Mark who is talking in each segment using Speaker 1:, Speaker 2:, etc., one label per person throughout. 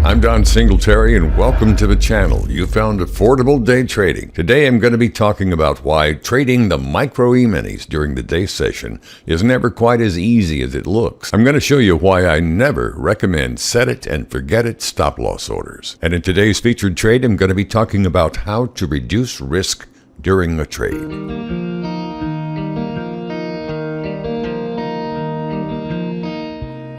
Speaker 1: I'm Don Singletary, and welcome to the channel. You found affordable day trading. Today I'm going to be talking about why trading the Micro E-minis during the day session is never quite as easy as it looks. I'm going to show you why I never recommend set it and forget it stop loss orders. And in today's featured trade, I'm going to be talking about how to reduce risk during a trade.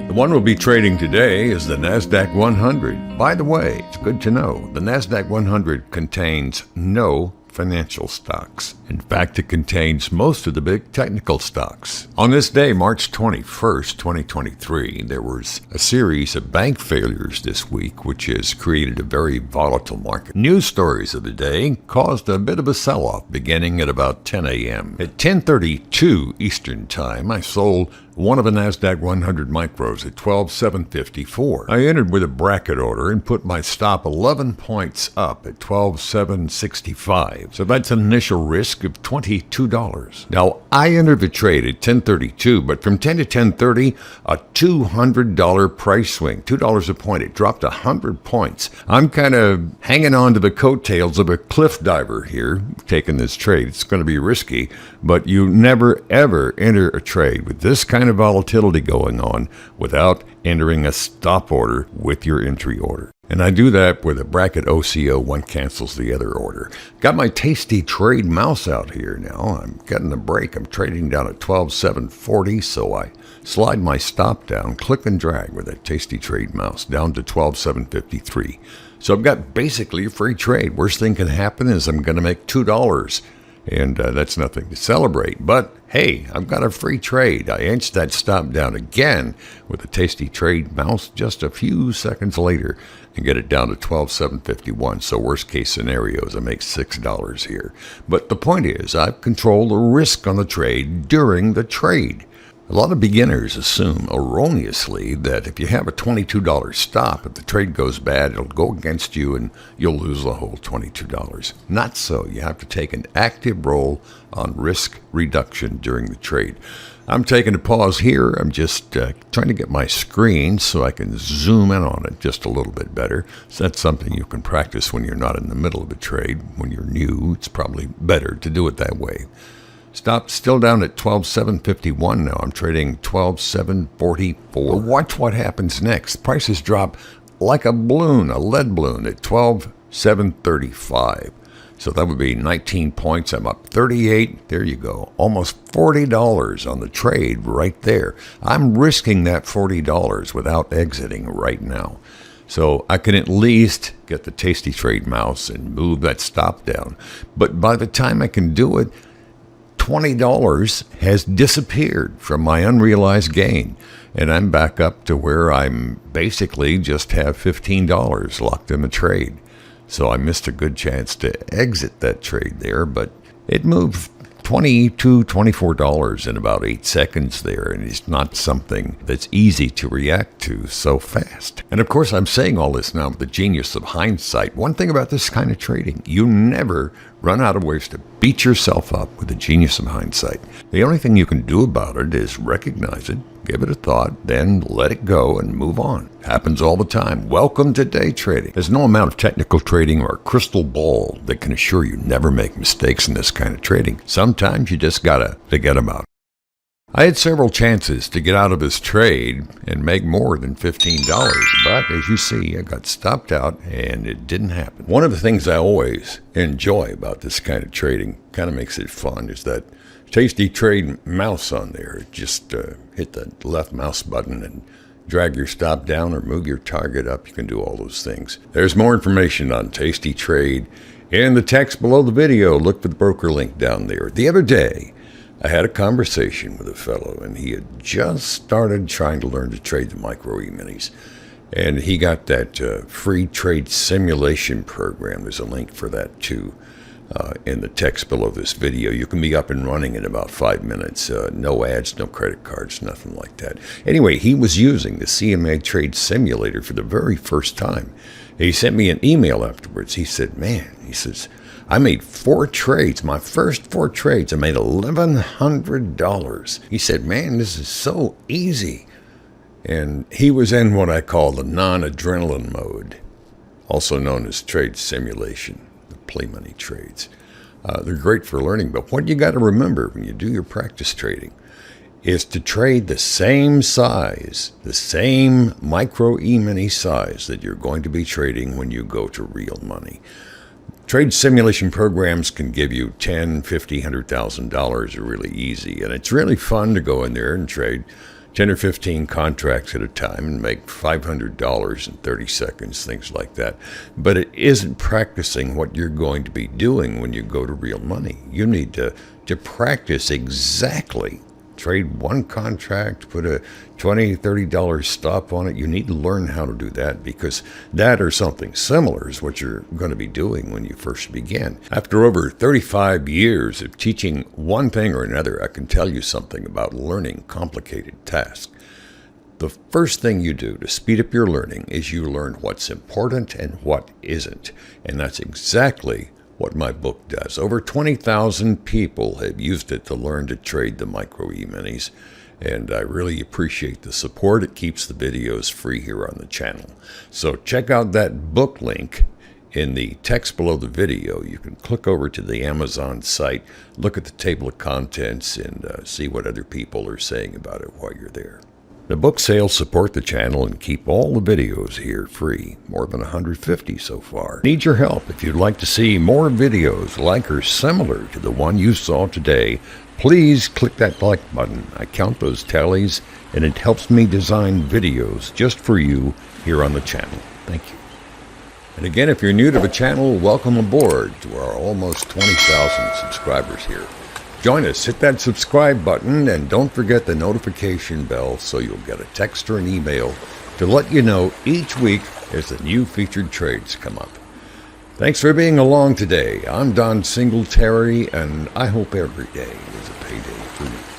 Speaker 1: The one we'll be trading today is the NASDAQ100. By the way, it's good to know, the NASDAQ100 contains no financial stocks. In fact, it contains most of the big technical stocks. On this day, March 21st, 2023, there was a series of bank failures this week, which has created a very volatile market. News stories of the day caused a bit of a sell-off beginning at about 10 a.m. At 10:32 Eastern Time, I sold one of the NASDAQ100 Micros at 12,754. I entered with a bracket order and put my stop 11 points up at 12,765. So that's an initial risk of $22. Now, I entered the trade at 10:32, but from 10 to 10:30, a $200 price swing, $2 a point. It dropped 100 points. I'm kind of hanging on to the coattails of a cliff diver here, taking this trade. It's going to be risky, but you never, ever enter a trade with this kind of volatility going on without entering a stop order with your entry order. And I do that with a bracket OCO, one cancels the other order. Got my tasty trade mouse out here now. I'm getting a break. I'm trading down at 12,740, so I slide my stop down, click and drag with that tasty trade mouse down to 12,753. So I've got basically a free trade. Worst thing can happen is I'm going to make $2. And that's nothing to celebrate. But hey, I've got a free trade. I inched that stop down again with a tasty trade mouse just a few seconds later and get it down to 12,751. So worst case scenario is I make $6 here. But the point is, I've controlled the risk on the trade during the trade. A lot of beginners assume erroneously that if you have a $22 stop, if the trade goes bad, it'll go against you and you'll lose the whole $22. Not so. You have to take an active role on risk reduction during the trade. I'm taking a pause here. I'm just trying to get my screen so I can zoom in on it just a little bit better. So that's something you can practice when you're not in the middle of a trade. When you're new, it's probably better to do it that way. Stop still down at 12,751 now. I'm trading 12,744. Watch what happens next. Prices drop like a balloon, a lead balloon at 12,735. So that would be 19 points. I'm up 38. There you go. Almost $40 on the trade right there. I'm risking that $40 without exiting right now. So I can at least get the tasty trade mouse and move that stop down. But by the time I can do it, $20 has disappeared from my unrealized gain, and I'm back up to where I'm basically just have $15 locked in the trade. So I missed a good chance to exit that trade there, but it moved $22, $24 in about 8 seconds there, and it's not something that's easy to react to so fast. And of course, I'm saying all this now with the genius of hindsight. One thing about this kind of trading, you never run out of ways to beat yourself up with the genius of hindsight. The only thing you can do about it is recognize it, give it a thought, then let it go and move on. Happens all the time. Welcome to day trading. There's no amount of technical trading or a crystal ball that can assure you never make mistakes in this kind of trading. Sometimes you just gotta forget about it. I had several chances to get out of this trade and make more than $15, but as you see, I got stopped out and it didn't happen. One of the things I always enjoy about this kind of trading, kind of makes it fun, is that tasty trade mouse on there. Just hit the left mouse button and drag your stop down or move your target up. You can do all those things. There's more information on Tasty Trade in the text below the video. Look for the broker link down there. The other day, I had a conversation with a fellow, and he had just started trying to learn to trade the Micro E-minis. And he got that free trade simulation program. There's a link for that too in the text below this video. You can be up and running in about 5 minutes. No ads, no credit cards, nothing like that. Anyway, he was using the CMA Trade Simulator for the very first time. He sent me an email afterwards. He said, man, he says, I made 4 trades, my first 4 trades. I made $1,100. He said, man, this is so easy. And he was in what I call the non-adrenaline mode, also known as trade simulation, the play money trades. They're great for learning, but what you got to remember when you do your practice trading is to trade the same size, the same Micro Emini size that you're going to be trading when you go to real money. Trade simulation programs can give you $10,000, $50,000, $100,000 really easy, and it's really fun to go in there and trade 10 or 15 contracts at a time and make $500 in 30 seconds, things like that. But it isn't practicing what you're going to be doing when you go to real money. You need to practice exactly. Trade one contract, put a $20, $30 stop on it. You need to learn how to do that, because that or something similar is what you're going to be doing when you first begin. After over 35 years of teaching one thing or another, I can tell you something about learning complicated tasks. The first thing you do to speed up your learning is you learn what's important and what isn't. And that's exactly what my book does. Over 20,000 people have used it to learn to trade the Micro Eminis, and I really appreciate the support. It keeps the videos free here on the channel. So check out that book link in the text below the video. You can click over to the Amazon site, look at the table of contents, and see what other people are saying about it while you're there. The book sales support the channel and keep all the videos here free, more than 150 so far. Need your help. If you'd like to see more videos like or similar to the one you saw today, please click that like button. I count those tallies, and it helps me design videos just for you here on the channel. Thank you. And again, if you're new to the channel, welcome aboard to our almost 20,000 subscribers here. Join us, hit that subscribe button, and don't forget the notification bell so you'll get a text or an email to let you know each week as the new featured trades come up. Thanks for being along today. I'm Don Singletary, and I hope every day is a payday for you.